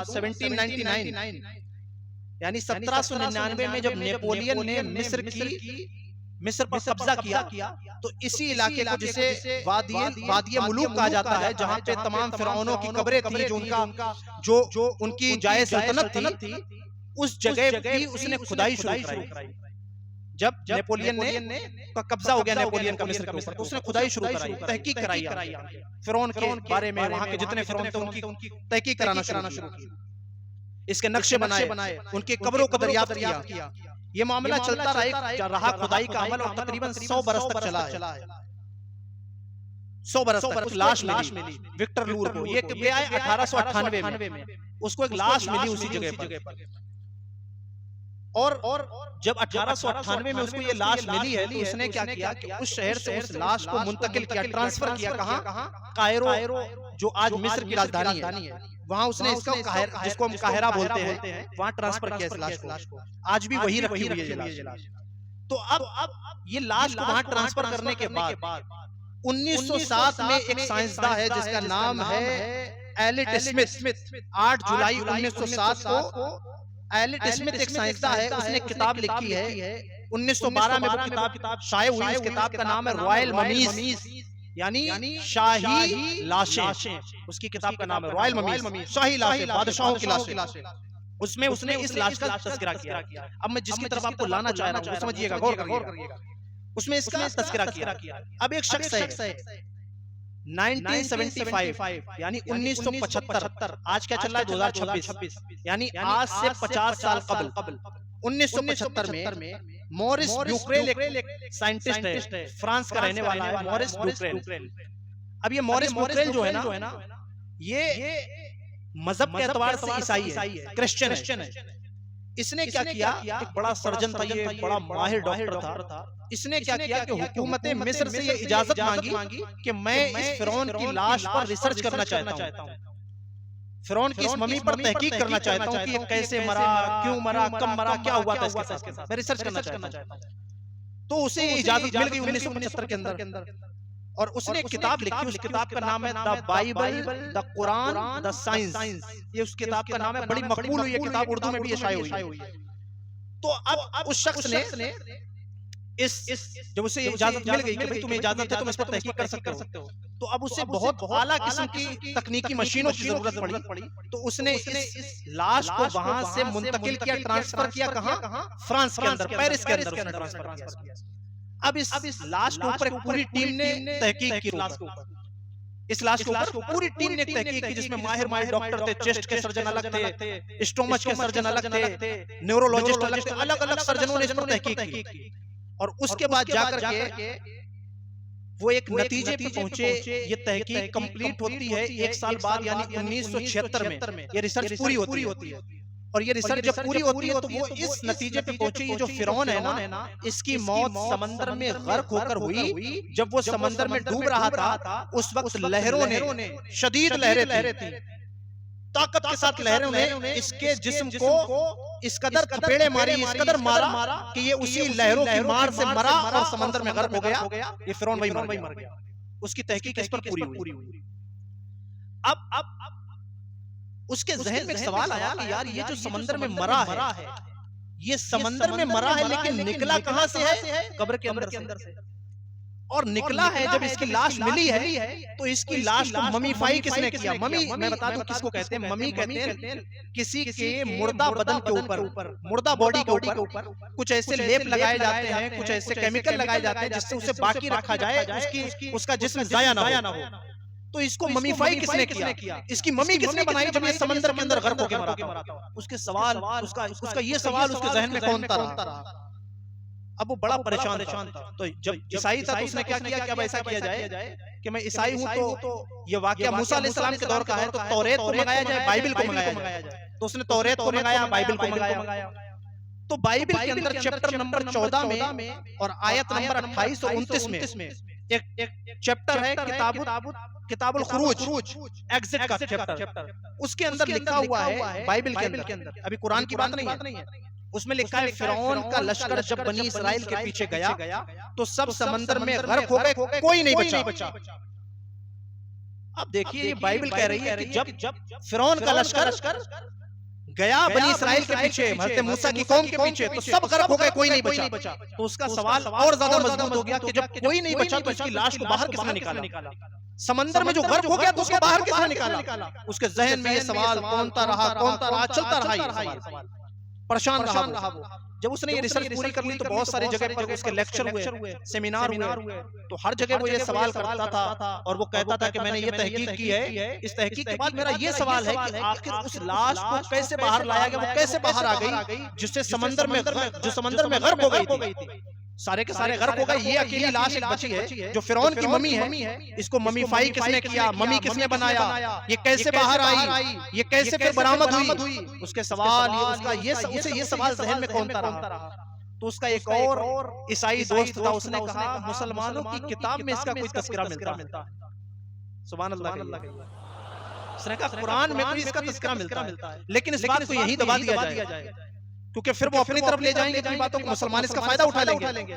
1799 यानी 1799 में जब नेपोलियन ने मिस्र पर कब्जा किया तो इसी इलाके को जिसे वादिये मुलूक कहा जाता है, जहां पे तमाम फिरौनों की कब्रें थी, जो उनकी जाए सल्तनत थी, उस जगह भी उसने खुदाई शुरू कराई। जब नेपोलियन ने का कब्जा हो गया नेपोलियन का मिस्र के ऊपर, तो उसने खुदाई शुरू कराई, तहकीक कराई, फिरौन के बारे में, वहां के जितने फिरौन थे उनकी तहकीक कराना शुरू की, इसके नक्शे बनाए, उनकी कब्रों को दरियाफ्त किया। ये मामला चलता रहा खुदाई का अमल, और तकरीबन 100 बरस तक चला है। 100 बरस तक लाश मिली विक्टर लूर को। ये गया 1898 में, उसको एक लाश मिली उसी जगह पर। और जब 1898 में उसको ये लाश मिली है, तो उसने क्या किया कि उस शहर से उस लाश को मुंतकिल किया, ट्रांसफर किया। कहां? कायरो, जो आज मिस्र की राजधानी है, वहां उसने इसका जिसको हम काहिरा बोलते हैं, वहां ट्रांसफर किया इस लाश को। आज भी वही रखी हुई है ये लाश। तो अब ये लाश को वहां ट्रांसफर करने के बाद 1907 में एक साइंसदान है जिसका नाम है एलिट स्मिथ। 8 जुलाई 1907 को एलिट स्मिथ एक साइंसदान है, उसने किताब लिखी है। 1912 में वो किताब शाये हुई। इस किताब का नाम है रॉयल ममीज, यानी शाही लाशें। उसकी किताब का नाम है रॉयल ममीज, शाही लाशें, बादशाहों की लाशें। उसमें उसने इस लाश का तस्करा किया। अब मैं जिसकी तरफ आपको लाना चाह रहा हूं, समझिएगा, गौर करिएगा। उसमें इसका तस्करा किया। अब एक शख्स है 1975 यानी 1975, आज क्या चल रहा है 2026, यानी आज से 50 साल कबल 1975 में मॉरिस ब्यूक्रेल एक साइंटिस्ट है, फ्रांस का रहने वाला है, मॉरिस ब्यूक्रेल। अब ये मॉरिस ब्यूक्रेल जो है ना, ये मजहब के एतबार से ईसाई है, क्रिश्चियन है। इसने क्या किया, एक बड़ा सर्जन था, ये बड़ा माहिर डॉक्टर था। इसने क्या किया कि हुकूमत मिस्र से ये इजाजत मांगी कि मैं इस फिरौन की लाश पर रिसर्च करना चाहता हूँ, फिरौन की इस मम्मी पर तहकीक करना चाहता हूँ कि ये कैसे मरा, क्यों मरा, कब मरा, क्या हुआ था इसके साथ, मैं रिसर्च करना चाहता हूँ। तो उसे इजाजत मिल गई 1975 के अंदर, और उसने एक किताब लिखी। उस किताब का नाम है the Bible, the Quran, the science. ये उस किताब का नाम है, बड़ी मकबूल हुई है किताब, उर्दू में भी ये शाये हुई है। तो अब उस शख्स ने जब उसे इजाजत मिल गई कि भाई तुम्हें इजाजत है, तुम इस पर तहकीक कर सकते हो, तो अब उसे बहुत आला किस्म की तकनीकी मशीनों की जरूरत पड़ी। तो उसने इस लाश को वहां से मुंतकिल किया, ट्रांसफर किया। कहां? फ्रांस के अंदर, पेरिस के अंदर उसने ट्रांसफर किया। अब इस लाश के ऊपर एक पूरी टीम ने तहकीक की। इस लाश के ऊपर पूरी टीम ने तहकीक की, जिसमें माहिर डॉक्टर थे, चेस्ट के सर्जन अलग थे, स्टोमच के सर्जन अलग थे, न्यूरोलॉजिस्ट अलग थे, अलग अलग सर्जनों ने इस पर तहकीक की। और उसके बाद जाकर के वो एक नतीजे पे पहुंचे। ये तहकीक कंप्लीट होती है 1 साल बाद, यानी 1976 में ये रिसर्च पूरी होती है। और ये रिसर्च जब पूरी होती है तो वो इस नतीजे पे पहुंची, ये जो फिरौन है ना, इसकी मौत समंदर में गर्क होकर हुई। जब वो समंदर में डूब रहा था, उस वक्त लहरों ने, शदीद लहरें थी, ताकत के साथ लहरों ने इसके जिस्म को इस कदर थपेड़े मारी, इस कदर मारा कि ये उसी लहरों की मार से मरा और समंदर में गर्क हो गया। ये फिरौन वही मर गया। उसकी तहकीक इस पर पूरी हुई। अब उसके जहन में एक सवाल आया कि यार ये जो समंदर में मरा है, ये समंदर में मरा है, लेकिन निकला कहां से है? कब्र के अंदर से। और निकला है जब इसकी लाश मिली है, तो इसकी लाश को ममीफाई किसने किया? ममी, मैं बता दूं किसको कहते हैं। ममी कहते हैं किसी के मुर्दा बदन के ऊपर, मुर्दा बॉडी के ऊपर कुछ ऐसे लेप लगाए जाते हैं, कुछ ऐसे केमिकल लगाए जाते हैं जिससे उसे बाकी रखा जाए, उसका जिस्म जाया ना हो। तो इसको ममीफाई किसने किया? इसकी मम्मी किसने बनाई जब ये समंदर के अंदर गर्क होकर मरा था? उसके सवाल, उसका ये सवाल उसके जहन में कौनता रहा। अब वो बड़ा परेशान था। तो जब ईसाई था तो उसने क्या किया कि अब ऐसा किया जाए कि मैं ईसाई हूं, तो ये वाकया मूसा अलैहिस्सलाम के दौर का है, तो तौरेत को मंगाया जाए, बाइबल को मंगाया जाए। तो उसने तौरेत को मंगाया, बाइबल को मंगाया। तो बाइबल के अंदर चैप्टर नंबर 14 में और आयत नंबर 28 और 29 में एक चैप्टर है किताबुल खुरूज, एग्जिट का चैप्टर। उसके अंदर लिखा हुआ है, बाइबल के अंदर, अभी कुरान की बात नहीं है, उसमें लिखा है फिरौन का लश्कर जब बनी इस्राइल के पीछे गया तो सब समंदर में गर्क हो गए, कोई नहीं बचा। अब देखिए ये बाइबल कह रही है कि जब फिरौन का लश्कर गया बनी इस्राएल के पीछे, हज़रत मूसा की कौम के पीछे, तो सब गर्क हो गए, कोई नहीं बचा। तो उसका सवाल और ज्यादा मजबूत हो गया कि जब कोई नहीं बचा तो उसकी लाश को बाहर किसने निकाला? समंदर में जो गर्क हो गया तो उसको बाहर किसने निकाला? उसके जहन में ये सवाल कौनता रहा, चलता रहा ये सवाल, परेशान रहा वो। जब उसने ये रिसर्च पूरी कर ली तो बहुत सारी जगह पर उसके लेक्चर हुए, सेमिनार हुए, तो हर जगह वो ये सवाल करता था और वो कहता था कि मैंने ये तहकीक की है, इस तहकीक के बाद मेरा ये सवाल है कि आखिर उस लाश को कैसे बाहर लाया गया, वो कैसे बाहर आ गई जिससे समंदर में गर्क हो गई थी, सारे के सारे गर्क हो गए। ये अकेली लाश एक बची है जो फिरौन की मम्मी है। इसको मम्मीफाई किसने किया, मम्मी किसने बनाया, ये कैसे बाहर आई, ये कैसे फिर बरामद हुई? उसके सवाल उसे ये सवाल जहन में कौनता रहा। तो उसका एक और ईसाई दोस्त था, उसने कहा मुसलमानों की किताब में इसका कोई तस्करा मिलता है। सुभान अल्लाह। उसने कहा कुरान में कोई इसका तस्करा मिलता है, लेकिन इस बात को यही दबा दिया जाए क्योंकि फिर वो अपनी तरफ ले जाएंगे जिन बातों को मुसलमान इसका फायदा उठा लेंगे।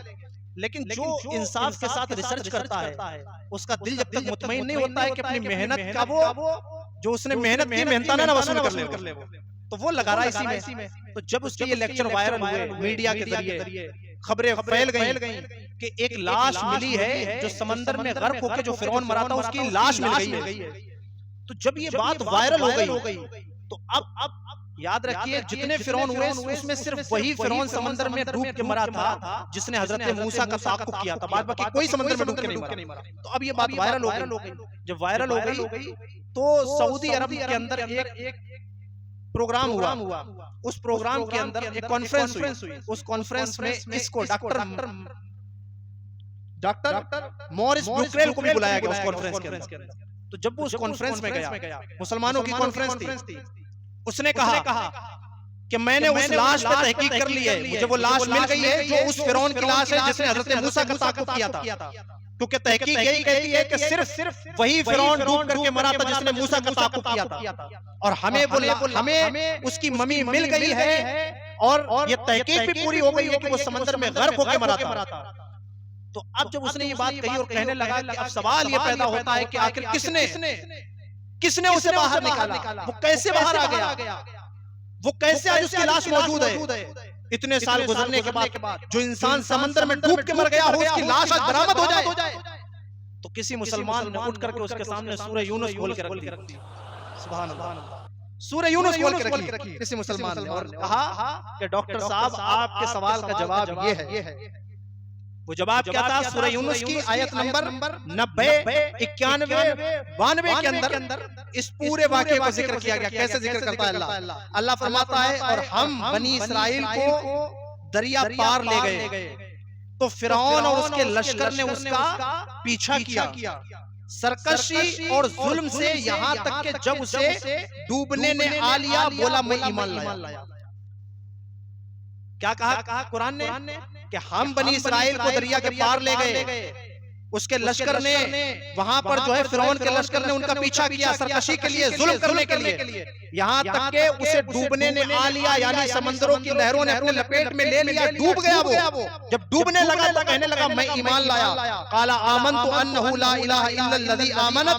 लेकिन जो इंसाफ के साथ रिसर्च करता है उसका दिल जब तक मुतमईन नहीं होता है कि अपनी मेहनत का वो जो उसने मेहनत की मेहनताना वसूल कर ले, तो वो लगा रहा है इसी में। तो जब उसके ये लेक्चर वायरल हुए, मीडिया के जरिए खबरें फैल गई कि एक लाश मिली है जो समंदर में गर्क होकर जो फिरौन मरा था उसकी लाश मिल गई है। तो जब ये बात वायरल हो गई तो अब याद रखिए जितने फिरौन हुए उसमें सिर्फ वही फिरौन समंदर में डूब के मरा था जिसने हजरत मूसा का ताक़ुब किया था, बाद बाकी कोई समंदर में डूब के नहीं मरा। तो अब ये बात वायरल हो गई। जब वायरल हो गई तो सऊदी अरब के अंदर एक प्रोग्राम हुआ। उस प्रोग्राम के अंदर एक कॉन्फ्रेंस हुई। उस कॉन्फ्रेंस में इसको डॉक्टर मॉरिस ब्यूक्रेल को भी बुलाया गया उस कॉन्फ्रेंस के अंदर। तो जब वो उस कॉन्फ्रेंस में गया, मुसलमानों की कॉन्फ्रेंस थी, उसने कहा कि मैंने उस लाश पे तहकीक कर ली है, मुझे वो लाश मिल गई है जो उस फिरौन की लाश है जिसने हजरत मूसा का ताक़ुब किया था। क्योंकि तहकीक यही कहती है कि सिर्फ वही फिरौन डूब करके मरा था जिसने मूसा का ताक़ुब किया था, और हमें उसकी मम्मी मिल गई है और ये तहकीक भी पूरी हो गई है कि वो समंदर में गर्क होकर मरा था। तो अब जब उसने ये बात कही और कहने लगा कि अब सवाल ये पैदा होता है कि आखिर किसने उसे बाहर निकाला, वो कैसे बाहर आ गया, वो कैसे आज उसकी लाश मौजूद है। इतने साल गुजरने के बाद जो इंसान समंदर में डूब के मर गया हो उसकी लाश आज बरामद हो जाए, तो किसी मुसलमान ने उठ करके उसके सामने सूरह यूनुस खोल के रख दी। सुभान अल्लाह, सूरह यूनुस खोल के रखी किसी मुसलमान ने और कहा कि डॉक्टर साहब आपके सवाल का जवाब ये है। वो जवाब क्या था? सूरह यूनुस की आयत नंबर 90, 91, 92 के अंदर इस पूरे वाक़े का जिक्र किया गया। कैसे जिक्र करता है अल्लाह फरमाता है और हम बनी इस्राइल को दरिया पार ले गए तो फिरौन और उसके लश्कर ने उसका पीछा किया सरकशी और जुल्म से, यहाँ तक कि जब उसे डूबने ने आ लिया बोला मैं ईमान लाया। क्या कहा कुरान ने कि हम बनी इस्राइल को दरिया के पार ले गए, उसके लश्कर ने वहां पर जो है फिरौन के लश्कर ने उनका पीछा किया सरकशी के लिए, जुल्म करने के लिए, यहाँ तक के उसे डूबने ने आ लिया, यानी समंदरों की लहरों ने अपने लपेट में ले लिया, डूब गया वो। जब डूबने लगा तो कहने लगा मैं ईमान लाया। काला आमनतु अन्नहु ला इलाहा इल्लल्लज़ी आमनत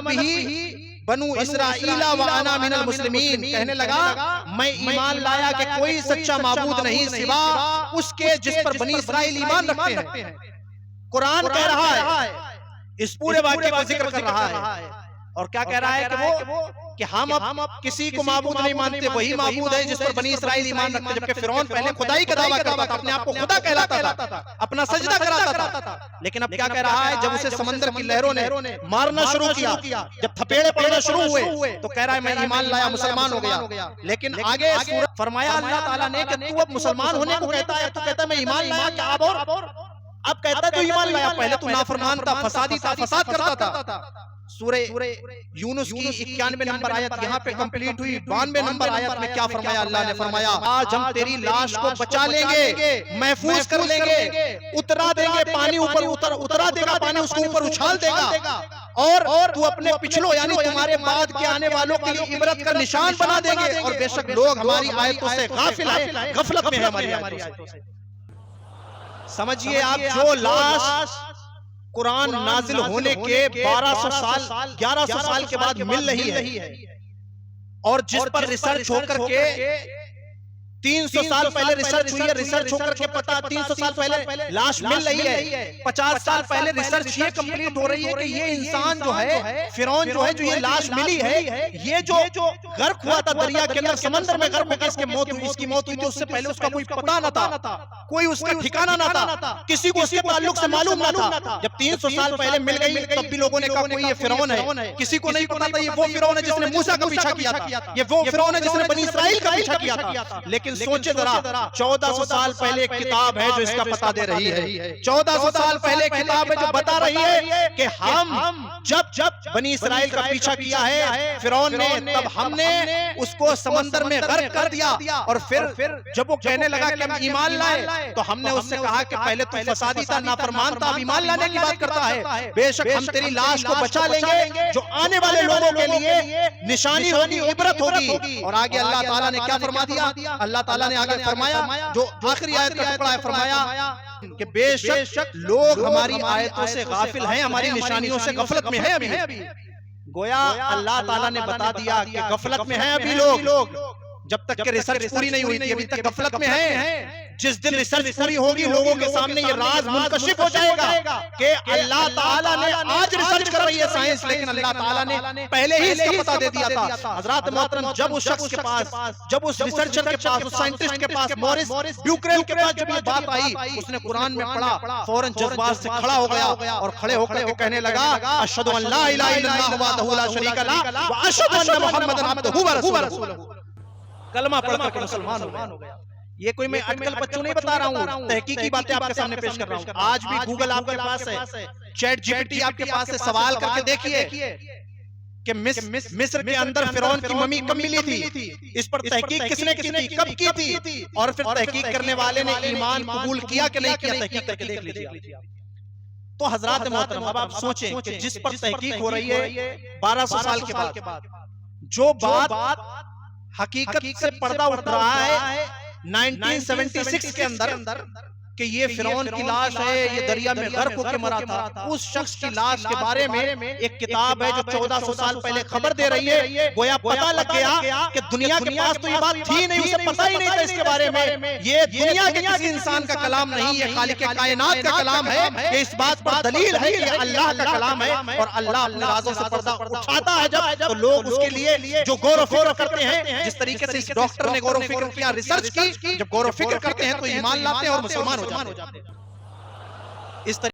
बिही बनु इस्राईला व अना मिनल मुस्लिमीन, कहने लगा मैं ईमान लाया कि कोई सच्चा माबूद नहीं सिवा उसके जिस पर बनी इस्राइल ईमान रखते हैं। कुरान कह रहा है, इस पूरे वाक़े का जिक्र कर रहा है और क्या कह रहा है कि हम अब किसी को माबूद नहीं मानते, वही माबूद है जिस पर बनी इस्राइल ईमान रखते। जबकि फिरौन पहले खुदाई का दावा करता था, अपने आप को खुदा कहलाता था, अपना सजदा कराता था। लेकिन अब क्या कह रहा है, जब उसे समंदर की लहरों ने मारना शुरू किया, जब थपेड़े पड़ना शुरू हुए तो कह रहा है मैं ईमान लाया, मुसलमान हो गया। लेकिन आगे फरमाया अल्लाह ताला ने कि तू अब मुसलमान होने को कहता है, तू कहता है मैं ईमान लाया, क्या अब कहता है तू ईमान लाया, पहले तू नाफरमान था, फसादी था, फसाद करता था। सूरह यूनुस की 91 नंबर आयत यहाँ पे कंप्लीट हुई। 92 नंबर आयत में क्या फरमाया? अल्लाह ने फरमाया आज हम तेरी लाश को बचा लेंगे, महफूज कर लेंगे, उतरा देंगे पानी, ऊपर उतरा देगा पानी, उसको ऊपर उछाल देगा और तू अपने पिछलों यानी तुम्हारे बाद के आने वालों के लिए इबरत का निशान बना देंगे। और बेशक लोग हमारी आयतों से गाफिल है, गफलत में है हमारी आयतों से। समझिए आप, जो लाश कुरान नाजिल होने के 1200 साल 1100 साल के बाद मिल रही है, और जिस पर रिसर्च होकर के 300 साल पहले रिसर्च हुई है, रिसर्च होकर के पता 300 साल पहले लाश मिल रही है, 50 साल पहले रिसर्च ये कंप्लीट हो रही है कि ये इंसान जो है, फिरौन जो है, जो ये लाश मिली है, ये जो गर्क हुआ था दरिया के अंदर, समंदर में गर्क होकर इसकी मौत हुई थी, उससे पहले उसका कोई पता न था, कोई उसका ठिकाना ना था, किसी को उसके ताल्लुक से मालूम ना था। जब 300 साल पहले मिल गई तब भी लोगों ने कहा कोई ये फिरौन है, किसी को नहीं पता था ये वो फिरौन है जिसने मूसा का पीछा किया था, ये वो फिरौन है जिसने बनी इस्राइल का पीछा किया था। लेकिन सोचे जरा, 1400 साल पहले एक किताब है जो इसका पता दे रही है, 1400 साल पहले एक किताब है जो बता रही है कि हम जब बनी इस्राइल का पीछा किया है फिरौन ने, तब हमने उसको समंदर में गर्क कर दिया, और फिर जब वो कहने लगा कि हम ईमान लाए, तो हमने उससे कहा कि पहले तू फसादी था, नाफरमान था, अब ईमान लाने की बात करता है। बेशक हम तेरी लाश को बचा लेंगे, जो आने वाले लोगों के लिए निशानी होगी, इबरत होगी। और आगे अल्लाह ताला ने क्या फरमा दिया? अल्लाह ताला ने आगे फरमाया, जो आखिरी आयत का टुकड़ा है, फरमाया कि बेशक लोग हमारी आयतों से गाफिल हैं, हमारी निशानियों से गफलत में है अभी। गोया अल्लाह ताला ने बता दिया कि गफलत में है अभी लोग, जब तक कि रिसर्च पूरी नहीं हुई थी अभी तक गफलत में है। जिस दिन रिसर्च पूरी होगी लोगों के सामने ये राज मुनकशिफ हो जाएगा कि अल्लाह ताला ने आज रिसर्च कर रही है साइंस, लेकिन अल्लाह ताला ने पहले ही इसका पता दे दिया था। हजरत मोहतरम, जब उस शख्स के पास, जब उस रिसर्चर के पास, उस साइंटिस्ट के पास, मॉरिस ब्यूक्रेल के पास जब ये बात आई, उसने कुरान में पढ़ा, फौरन जज्बात से खड़ा हो गया और खड़े होकर के कहने लगा, अशहदु अन ला इलाहा इल्लल्लाह वहदहु ला शरीका लह व अशहदु अन्ना मुहम्मदन अब्दुहु व रसूलुहु। कलमा पढ़कर के मुसलमान हो गया। ये कोई मैं अटकल बच्चों नहीं बता रहा हूँ, तहकीकी बातें आपके सामने पेश कर रहा हूँ। आज भी गूगल आपके पास है, चैट जीपीटी आपके पास है, सवाल करके देखिए कि मिस्र के अंदर फिरौन की मम्मी कब मिली थी, इस पर तहकीक किसने की, कब की थी, और फिर तहकीक करने वाले ने ईमान कबूल किया कि नहीं किया, तहकीक करके देख लीजिए। तो हजरत मोहतरम, अब आप सोचें कि जिस पर तहकीक हो रही है 1200 साल के बाद, जो बात हकीकत से पर्दा उठ रहा है 1976 के अंदर कि ये फिरौन की लाश है, ये दरिया में गर्क होकर मरा था, उस शख्स की लाश के बारे में एक किताब है जो 1400 साल पहले खबर दे रही है। गोया पता लग गया कि दुनिया के पास तो ये बात थी नहीं, उसे पता ही नहीं था इसके बारे में। ये दुनिया के किसी इंसान का कलाम नहीं है, खालिक कायनात का कलाम है। इस बात पर दलील है कि अल्लाह का कलाम है, और अल्लाह अपने राज़ों से पर्दा उठाता है जब, तो लोग उसके लिए जो गौर फिक्र करते हैं, जिस तरीके से इस डॉक्टर ने गौर फिक्र किया, रिसर्च की, जब गौर फिक्र करते हैं तो ईमान लाते हैं और मुसलमान हो जाते हैं। इस